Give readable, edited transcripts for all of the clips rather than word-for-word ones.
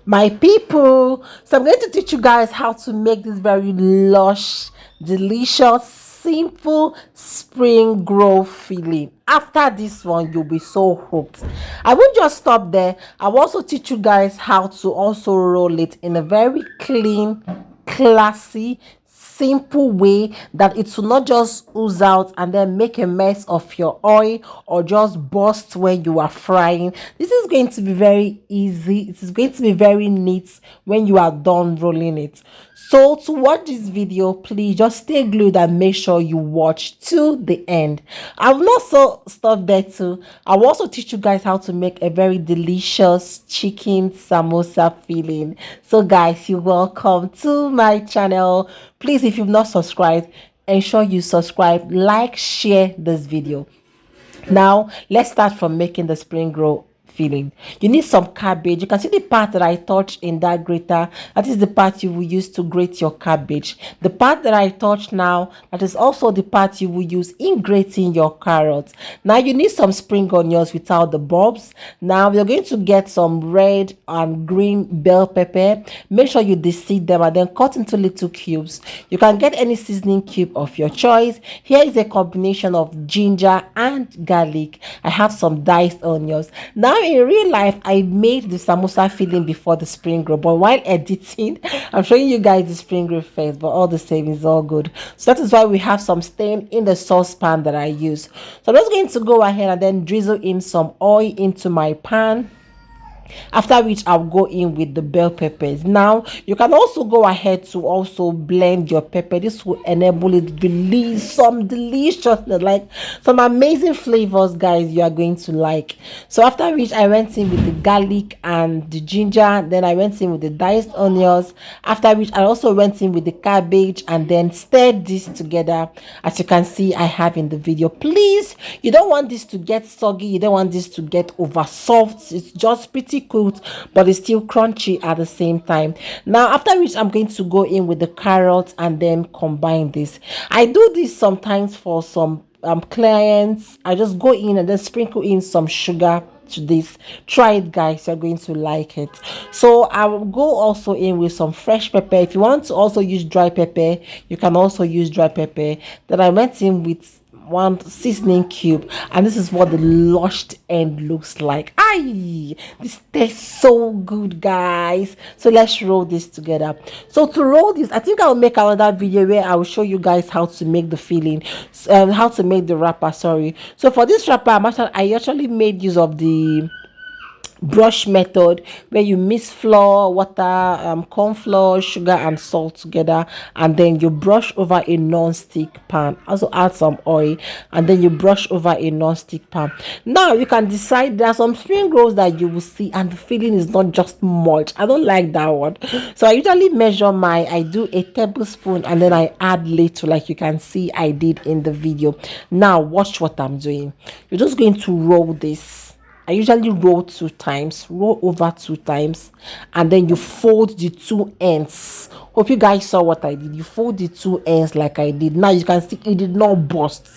My people, so I'm going to teach you guys how to make this very lush, delicious, simple spring roll filling. After this one, you'll be so hooked. I won't just stop there. I'll also teach you guys how to also roll it in a very clean, classy, simple way that it will not just ooze out and then make a mess of your oil or just burst when you are frying. This is going to be very easy. It is going to be very neat when you are done rolling it. So to watch this video, please just stay glued and make sure you watch to the end. I will also stop there too. I will also teach you guys how to make a very delicious chicken samosa filling. So guys, you're welcome to my channel. Please, if you've not subscribed, ensure you subscribe, like, share this video. Now let's start from making the spring roll filling. You need some cabbage. You can see the part that I touched in that grater. That is the part you will use to grate your cabbage. The part that I touched now, that is also the part you will use in grating your carrots. Now you need some spring onions without the bulbs. Now you're going to get some red and green bell pepper. Make sure you deseed them and then cut into little cubes. You can get any seasoning cube of your choice. Here is a combination of ginger and garlic. I have some diced onions. Now in real life, I made the samosa filling before the spring roll, but while editing, I'm showing you guys the spring roll first, but all the same is all good. So that is why we have some stain in the saucepan that I use. So I'm just going to go ahead and then drizzle in some oil into my pan, after which I'll go in with the bell peppers. Now you can also go ahead to also blend your pepper. This will enable it to release some deliciousness, like some amazing flavors, guys, you are going to like. So after which I went in with the garlic and the ginger, then I went in with the diced onions, after which I also went in with the cabbage and then stirred this together, as you can see I have in the video. Please, you don't want this to get soggy, you don't want this to get over soft. It's just pretty cooked, but it's still crunchy at the same time. Now after which I'm going to go in with the carrots and then combine this. I do this sometimes for some clients. I just go in and then sprinkle in some sugar to this. Try it, guys, you're going to like it. So I will go also in with some fresh pepper. If you want to also use dry pepper, you can also use dry pepper. Then I went in with one seasoning cube, and this is what the lushed end looks like. This tastes so good, guys. So let's roll this together. So to roll this, I think I'll make another video where I will show you guys how to make the filling, how to make the wrapper. Sorry. So for this wrapper, I actually made use of the brush method, where you mix flour, water, corn flour, sugar and salt together, and then you brush over a non-stick pan. Also add some oil and then you brush over a non-stick pan. Now you can decide. There are some spring rolls that you will see and the filling is not just much. I don't like that one, so I usually measure I do a tablespoon and then I add little, like you can see I did in the video. Now watch what I'm doing. You're just going to roll this. I usually roll 2 times, roll over 2 times, and then you fold the 2 ends. Hope you guys saw what I did. You fold the 2 ends like I did. Now you can see it did not burst.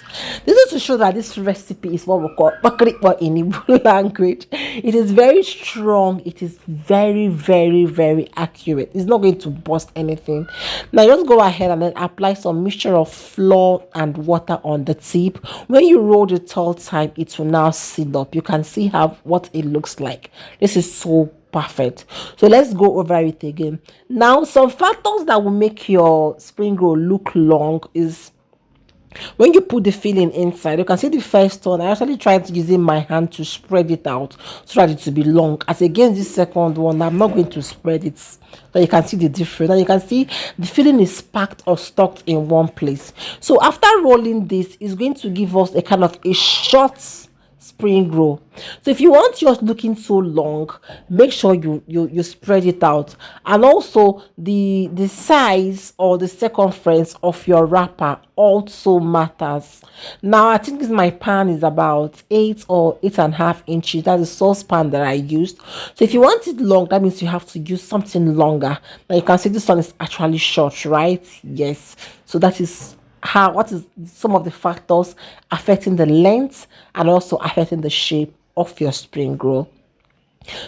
This is to show that this recipe is what we call bakrikwa in Igbo language. It is very strong. It is very, very, very accurate. It's not going to burst anything. Now just go ahead and then apply some mixture of flour and water on the tip. When you roll the 3rd time, it will now seal up. You can see what it looks like. This is so perfect. So let's go over it again. Now some factors that will make your spring roll look long is when you put the filling inside. You can see the first one, I actually tried using my hand to spread it out so that it will be long. As against this second one, I'm not going to spread it, so you can see the difference. And you can see the filling is packed or stocked in one place. So after rolling this, it's going to give us a kind of a short spring roll. So if you want yours looking so long, make sure you spread it out. And also the size or the circumference of your wrapper also matters. Now I think my pan is about 8 or 8.5 inches. That's the saucepan that I used. So if you want it long, that means you have to use something longer. Now you can see this one is actually short, right? Yes. So that is what is some of the factors affecting the length and also affecting the shape of your spring roll.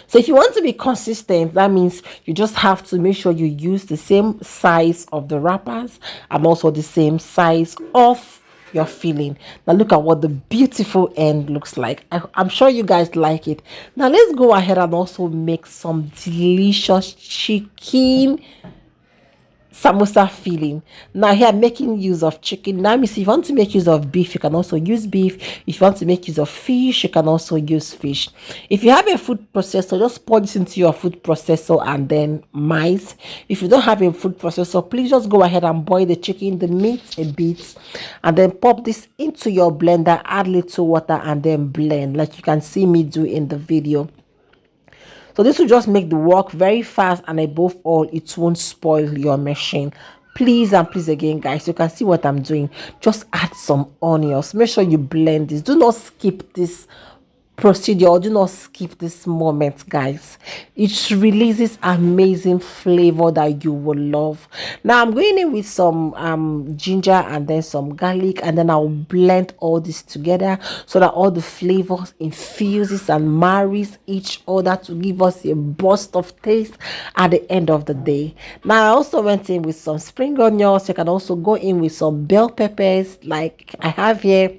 So if you want to be consistent, that means you just have to make sure you use the same size of the wrappers and also the same size of your filling. Now look at what the beautiful end looks like. I'm sure you guys like it. Now let's go ahead and also make some delicious chicken samosa filling. Now here I'm making use of chicken. Now if you want to make use of beef, you can also use beef. If you want to make use of fish, you can also use fish. If you have a food processor, just pour this into your food processor and then mice. If you don't have a food processor, please just go ahead and boil the chicken, the meat a bit, and then pop this into your blender, add little water and then blend like you can see me do in the video. So this will just make the work very fast, and above all, it won't spoil your machine. Please and please again, guys, you can see what I'm doing. Just add some onions. Make sure you blend this. Do not skip this procedure, or do not skip this moment, guys. It releases amazing flavor that you will love. Now I'm going in with some ginger and then some garlic, and then I'll blend all this together so that all the flavors infuses and marries each other to give us a burst of taste at the end of the day. Now I also went in with some spring onions. You can also go in with some bell peppers like I have here,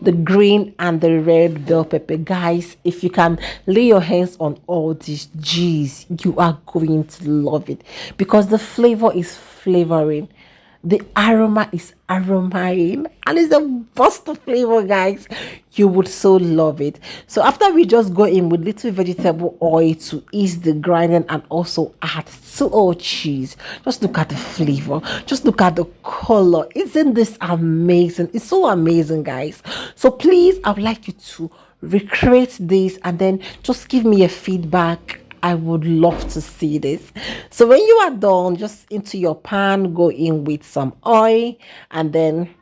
the green and the red bell pepper. Guys, if you can lay your hands on all these G's, you are going to love it because the flavor is flavoring, the aroma is aromaing, and it's a burst of flavor, guys. You would so love it. So after we just go in with little vegetable oil to ease the grinding and also add cheese, just look at the flavor, just look at the color. Isn't this amazing? It's so amazing, guys. So please, I would like you to recreate this and then just give me a feedback. I would love to see this. So when you are done, just into your pan, go in with some oil and then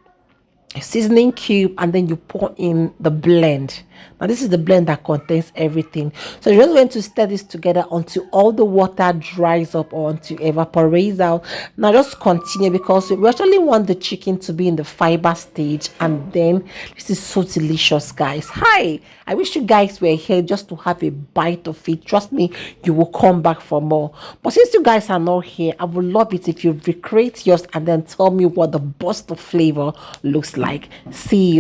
seasoning cube, and then you pour in the blend. Now this is the blend that contains everything. So you're just going to stir this together until all the water dries up or until it evaporates out. Now just continue because we actually want the chicken to be in the fiber stage, and then this is so delicious, guys. Hi, I wish you guys were here just to have a bite of it. Trust me, you will come back for more. But since you guys are not here, I would love it if you recreate yours and then tell me what the burst of flavor looks like. See you.